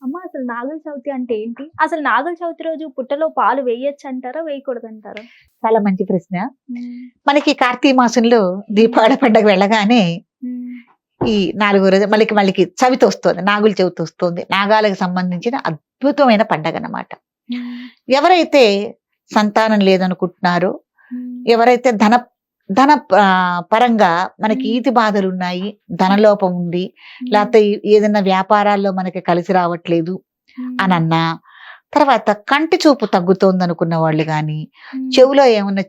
అమ్మ అసలు నాగుల చవితి అంటే ఏంటి? అసలు నాగుల చవితి రోజు పుట్టలో పాలు వేయొచ్చంటారా? వేయకూడదంటారా? చాలా మంచి ప్రశ్న. హ్మ్. మనకి కార్తీక మాసంలో దీపావళి పండుగ వెళ్ళగానే హ్మ్. ఈ 4 రోజు మళ్ళీ చవితి వస్తుంది. నాగుల చవితి వస్తుంది. నాగాలకు సంబంధించిన అద్భుతమైన పండగనమాట. హ్మ్. ఎవరైతే సంతానం లేదనుకుంటున్నారో, హ్మ్. ఎవరైతే ధన ధన పరంగా మనకి హ్మ్. ఈతి బాధలున్నాయి, ధనలోపం ఉంది, హ్మ్. లేకపోతే ఏదైనా వ్యాపారాల్లో మనకి కలిసి రావట్లేదు హ్మ్. అనన్నా, తర్వాత కంటి చూపు తగ్గుతోందనుకున్న వాళ్ళు గానీ, హ్మ్. చెవులో ఏమన్నా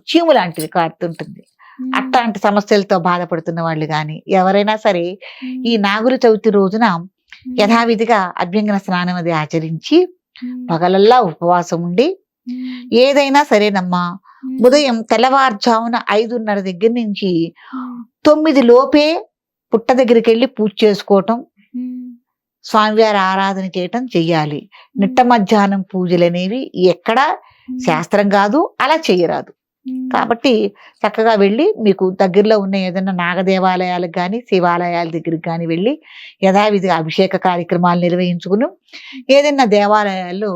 చీము లాంటిది కారుతుంటుంది. హ్మ్. అట్లాంటి సమస్యలతో బాధపడుతున్న వాళ్ళు గాని, ఎవరైనా సరే హ్మ్. ఈ నాగుల చవితి రోజున హ్మ్. యథావిధిగా అభ్యంగన స్నానం అది ఆచరించి, హ్మ్. పగలల్లా ఉపవాసం ఉండి, హ్మ్. ఏదైనా సరేనమ్మా, హ్మ్. ఉదయం తెల్లవారుజామున 5:30 దగ్గర నుంచి హ్మ్. 9 లోపే పుట్ట దగ్గరికెళ్ళి పూజ చేసుకోవటం, హ్మ్. స్వామివారి ఆరాధన చేయటం చెయ్యాలి. నిట్ట హ్మ్. మధ్యాహ్నం పూజలనేవి ఎక్కడా హ్మ్. శాస్త్రం కాదు, అలా చెయ్యరాదు. హ్మ్. కాబట్టి చక్కగా వెళ్ళి మీకు దగ్గరలో ఉన్న ఏదైనా నాగదేవాలయాలకు గాని, శివాలయాల దగ్గరికి గాని వెళ్ళి యథావిధిగా అభిషేక కార్యక్రమాలు నిర్వహించుకుని, ఏదైనా దేవాలయాల్లో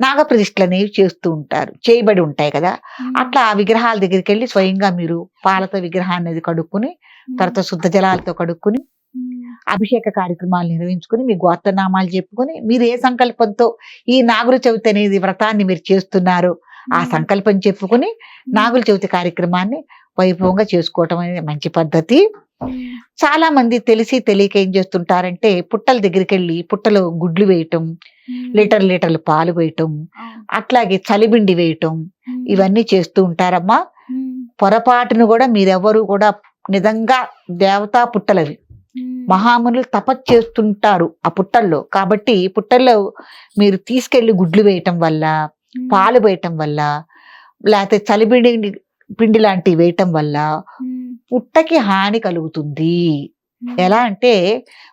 నాగప్రతిష్ఠలనేవి చేస్తూ ఉంటారు. చేయబడి ఉంటాయి కదా! హ్మ్. అట్లా ఆ విగ్రహాల దగ్గరికెళ్ళి స్వయంగా మీరు పాలతో విగ్రహాన్నది కడుక్కొని, తర్వాత శుద్ధ జలాలతో కడుక్కొని, హ్మ్. అభిషేక కార్యక్రమాలు నిర్వహించుకొని, మీ గోత్రనామాలు చెప్పుకొని, మీరు ఏ సంకల్పంతో ఈ నాగుల చవితి అనేది వ్రతాన్ని మీరు చేస్తున్నారో, ఆ సంకల్పం చెప్పుకొని నాగుల చవితి కార్యక్రమాన్ని వైభవంగా చేసుకోవటం అనేది మంచి పద్ధతి. హ్మ్. చాలా మంది తెలిసి తెలియక ఏం చేస్తుంటారంటే, పుట్టల దగ్గరికెళ్ళి పుట్టలో గుడ్లు వేయటం, హ్మ్. లీటర్లు పాలు వేయటం, అవును. అట్లాగే చలిబిండి వేయటం, హ్మ్. ఇవన్నీ చేస్తూ ఉంటారమ్మా. హ్మ్. పొరపాటును కూడా మీరెవ్వరూ కూడా నిజంగా దేవతా పుట్టలవి. హ్మ్. మహామునులు తపస్సు చేస్తుంటారు ఆ పుట్టల్లో. కాబట్టి పుట్టల్లో మీరు తీసుకెళ్ళి గుడ్లు వేయటం వల్ల, హ్మ్. పాలు వేయటం వల్ల, లేతే పిండి లాంటివి వేయటం వల్ల హ్మ్. పుట్టకి హాని కలుగుతుంది. హ్మ్. ఎలా అంటే,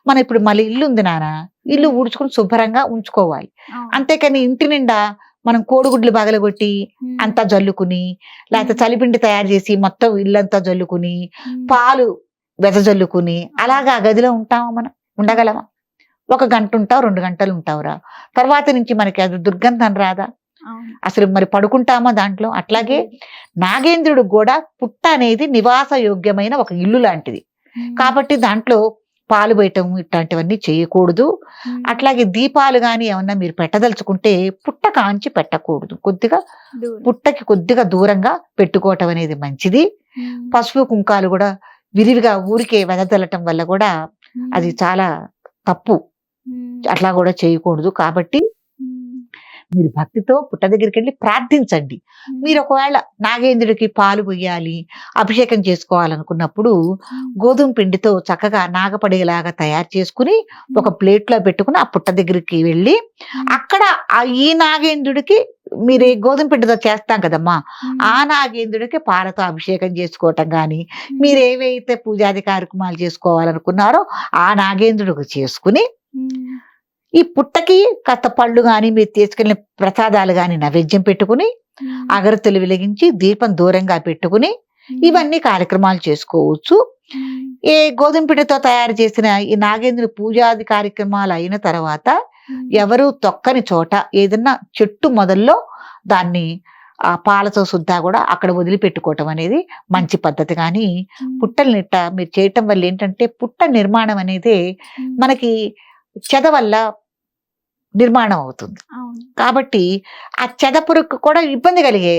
మనం ఇప్పుడు మళ్ళీ ఇల్లుంది నాన్న, ఇల్లు హ్మ్. ఊడ్చుకొని శుభ్రంగా ఉంచుకోవాలి. అవును. అంతేకాని ఇంటి నిండా మనం కోడిగుడ్లు పగలగొట్టి హ్మ్. అంతా జల్లుకుని, లేతే హ్మ్. చలిపిండి తయారు చేసి మొత్తం ఇల్లంతా జల్లుకుని, హ్మ్. పాలు వెదజల్లుకుని, అలాగా ఆ గదిలో ఉంటామా మనం? ఉండగలమా? ఒక గంట ఉంటావు, 2 గంటలు ఉంటావురా. తర్వాత నుంచి మనకి అది దుర్గంధం రాదా? అవును. అసలు మరి పడుకుంటామా దాంట్లో? అట్లాగే లేదు. నాగేంద్రుడికి గూడా పుట్ట అనేది నివాస యోగ్యమైన ఒక ఇల్లు లాంటిది. హ్మ్. కాబట్టి దాంట్లో పాలు బయటం ఇట్లాంటివన్నీ చేయకూడదు. హ్మ్. అట్లాగే దీపాలు గాని ఏమన్నా మీరు పెట్టదలుచుకుంటే పుట్ట కాంచి పెట్టకూడదు. దూరం. పుట్టకి కొద్దిగా దూరంగా పెట్టుకోవటం అనేది మంచిది. హ్మ్. పసుపు, కుంకాలు గూడా విరివిగా ఊరికే వెదజల్లటం వల్ల గూడా అది హ్మ్. చాలా తప్పు. హ్మ్. అట్లా గూడా చేయకూడదు. కాబట్టి హ్మ్. మీరు భక్తితో పుట్ట దగ్గరికెళ్ళి ప్రార్థించండి. హ్మ్. మీరు ఒకవేళ నాగేంద్రుడికి పాలు పొయ్యాలి, అభిషేకం చేసుకోవాలనుకున్నప్పుడు హ్మ్. గోధుమ పిండితో చక్కగా నాగపడేలాగా తయారు చేసుకుని, ఒక ప్లేట్‌లో పెట్టుకొని ఆ పుట్ట దగ్గరికి వెళ్ళి, హ్మ్. అక్కడ ఈ నాగేంద్రుడికి మీరు గోధుమ పిండితో చేస్తాం కదమ్మా! హ్మ్. ఆ నాగేంద్రుడికి పాలతో అభిషేకం చేసుకోవటం గాని, హ్మ్. మీరేవైతే పూజాది కార్యక్రమాలు చేసుకోవాలనుకున్నారో ఆ నాగేంద్రుడికి చేసుకుని, హ్మ్. ఈ పుట్టకి కాస్త పళ్ళు గాని, మీరు తీసుకెళ్ళిన ప్రసాదాలు గాని నైవేద్యం పెట్టుకుని, హ్మ్. అగరత్తులు వెలిగించి, దీపం దూరంగా పెట్టుకుని, హ్మ్. ఇవన్నీ కార్యక్రమాలు చేసుకోవచ్చు. హ్మ్. ఏ గోధుమ పిండితో తయారు చేసిన ఈ నాగేంద్రుడి పూజాది కార్యక్రమాలు అయిన తర్వాత, హ్మ్. ఎవరు తొక్కని చోట ఏదన్నా చెట్టు మొదల్లో దాన్ని పాలతో సుద్దా గూడా అక్కడ వదిలిపెట్టుకోవటం అనేది మంచి పద్ధతి. కానీ హ్మ్. పుట్టలనిట్ట మీరు చేయటం వల్ల ఏంటంటే, పుట్ట నిర్మాణం అనేదే హ్మ్. మనకి చెద వల్ల నిర్మాణం అవుతుంది. అవును. కాబట్టి ఆ చెద పురుగుకు కూడా ఇబ్బంది కలిగే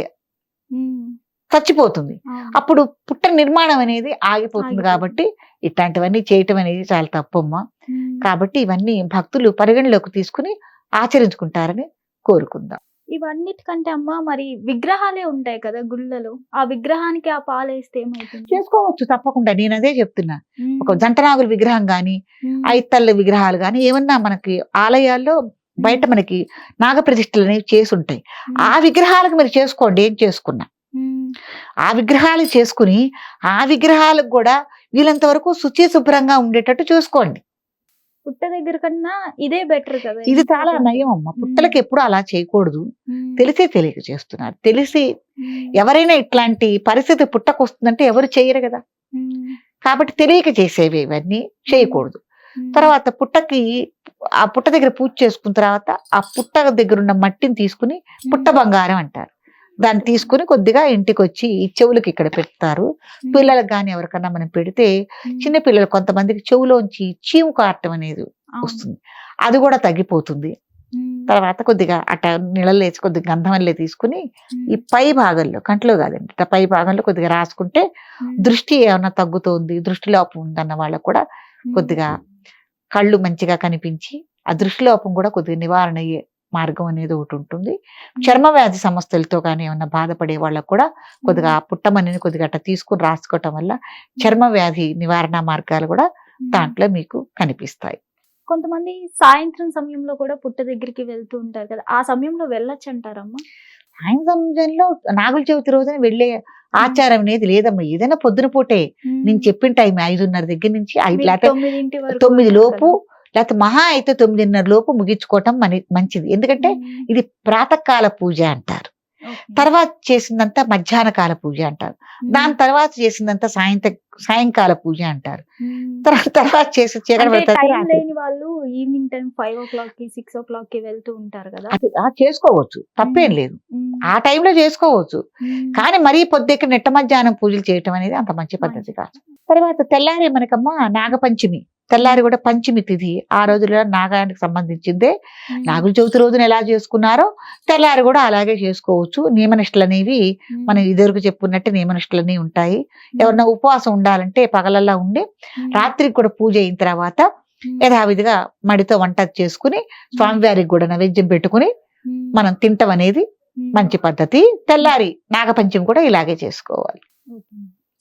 హ్మ్. చచ్చిపోతుంది. అవును. అప్పుడు పుట్ట నిర్మాణం అనేది ఆగిపోతుంది. ఆగిపోతుంది. కాబట్టి ఇట్లాంటివన్నీ చేయటం అనేది చాలా తప్పమ్మా. హ్మ్. కాబట్టి ఇవన్నీ భక్తులు పరిగణలోకి తీసుకొని ఆచరించుకుంటారని కోరుకుందాం. ఇవన్నిటికంటే అమ్మ మరి విగ్రహాలే ఉంటాయి కదా గుళ్ళలో. ఆ విగ్రహానికి ఆ పాలేస్తే ఏమైతుంది? చేసుకోవచ్చు తప్పకుండా. నేనదే చెప్తున్నా. ఒక హ్మ్. జంటనాగుల విగ్రహం గాని, హ్మ్. ఐతల్ల విగ్రహాలు గాని ఏమన్నా మనకి ఆలయాల్లో బయట హ్మ్. మనకి నాగప్రతిష్ఠలనేవి చేసుంటాయి. ఆ హ్మ్. విగ్రహాలకు మీరు చేసుకోండి ఏం చేసుకున్నా. హ్మ్. ఆ విగ్రహాలు చేసుకుని, ఆ విగ్రహాలకు గూడా వీలంత వరకు శుచి, శుభ్రంగా ఉండేటట్టు చూసుకోండి. పుట్ట దగ్గర కన్నా ఇదే బెటర్ కదా! ఇది చాలా ఇంపార్టెంట్. నయం అమ్మ. హ్మ్. పుట్టలకెప్పుడు అలా చేయకూడదు. హ్మ్. తెలిసే తెలియక చేస్తున్నారు. తెలిసి హ్మ్. ఎవరైనా ఇట్లాంటి పరిస్థితి పుట్టకొస్తుందంటే ఎవరు చెయ్యరు గదా! హ్మ్. కాబట్టి తెలియక చేసేవి ఇవన్నీ హ్మ్. చేయకూడదు. తర్వాత పుట్టకి ఆ పుట్ట దగ్గర పూజ చేసుకున్న తర్వాత ఆ పుట్ట దగ్గర ఉన్న మట్టిని తీసుకుని పుట్ట బంగారం అంటారు. దాన్ని తీసుకుని కొద్దిగా ఇంటికి వచ్చి ఈ చెవులకి ఇక్కడ పెడతారు. పిల్లలకు కానీ ఎవరికన్నా మనం పెడితే చిన్న పిల్లలు కొంతమందికి చెవులోంచి చీము కారటం అనేది వస్తుంది, అది కూడా తగ్గిపోతుంది. తర్వాత కొద్దిగా అట్ట నీళ్ళలో వేసి కొద్దిగా గంధం వల్లే తీసుకుని ఈ పై భాగంలో, కంట్లో కాదండి, ఇట్లా పై భాగంలో కొద్దిగా రాసుకుంటే దృష్టి ఏమన్నా తగ్గుతోంది, దృష్టి లోపం ఉందన్న వాళ్ళకు కూడా కొద్దిగా కళ్ళు మంచిగా కనిపించి ఆ దృష్టి లోపం కూడా కొద్దిగా నివారణ అయ్యే మార్గం అనేది ఒకటి ఉంటుంది. చర్మ వ్యాధి సమస్యలతో కానీ ఏమన్నా బాధపడే వాళ్ళకు కూడా కొద్దిగా ఆ పుట్టమని కొద్దిగా అట్ట తీసుకుని రాసుకోవటం వల్ల చర్మ వ్యాధి నివారణ మార్గాలు కూడా దాంట్లో మీకు కనిపిస్తాయి. కొంతమంది సాయంత్రం సమయంలో కూడా పుట్ట దగ్గరికి వెళ్తూ ఉంటారు కదా, ఆ సమయంలో వెళ్ళొచ్చు అంటారమ్మా? సాయంత్రం సమయంలో నాగుల చవితి రోజున వెళ్ళే ఆచారం అనేది లేదమ్మా. ఏదైనా పొద్దున పూటే నేను చెప్పిన టైం 5:30 దగ్గర నుంచి 5 లేకపోతే 9 వరకు 9 లోపు, లేకపోతే మహా అయితే 9:30 లోపు ముగించుకోవటం మంచిది. ఎందుకంటే ఇది ప్రాతకాల పూజ అంటారు. తర్వాత చేసిందంతా మధ్యాహ్న కాల పూజ అంటారు. దాని తర్వాత చేసిందంతా సాయంకాల పూజ అంటారు. తర్వాత చేసి చీకటి పడతారు. లేని వాళ్ళు ఈవినింగ్ టైం 5 o'clock కి 6 o'clock కి వెళ్తూ ఉంటారు కదా, చేసుకోవచ్చు, తప్పేం లేదు. ఆ టైంలో చేసుకోవచ్చు. కానీ మరీ పొద్దుకి నెట్ట మధ్యాహ్నం పూజలు చేయటం అనేది అంత మంచి పద్ధతి కాదు. తర్వాత తెల్లారి మనకమ్మ నాగపంచమి, తెల్లారి కూడా పంచమి తిథి. ఆ రోజుల్లో నాగానికి సంబంధించిందే. నాగుల చవితి రోజున ఎలా చేసుకున్నారో తెల్లారి కూడా అలాగే చేసుకోవచ్చు. నియమనిష్టలు అనేవి మనం ఇదివరకు చెప్పుకున్నట్టు నియమనిష్టలు అనేవి ఉంటాయి. ఎవరన్నా ఉపవాసం ఉండాలంటే పగలల్లా ఉండి రాత్రికి కూడా పూజ అయిన తర్వాత యథావిధిగా మడితో వంట చేసుకుని స్వామివారికి కూడా నైవేద్యం పెట్టుకుని మనం తింటాం అనేది మంచి పద్ధతి. తెల్లారి నాగపంచమి కూడా ఇలాగే చేసుకోవాలి.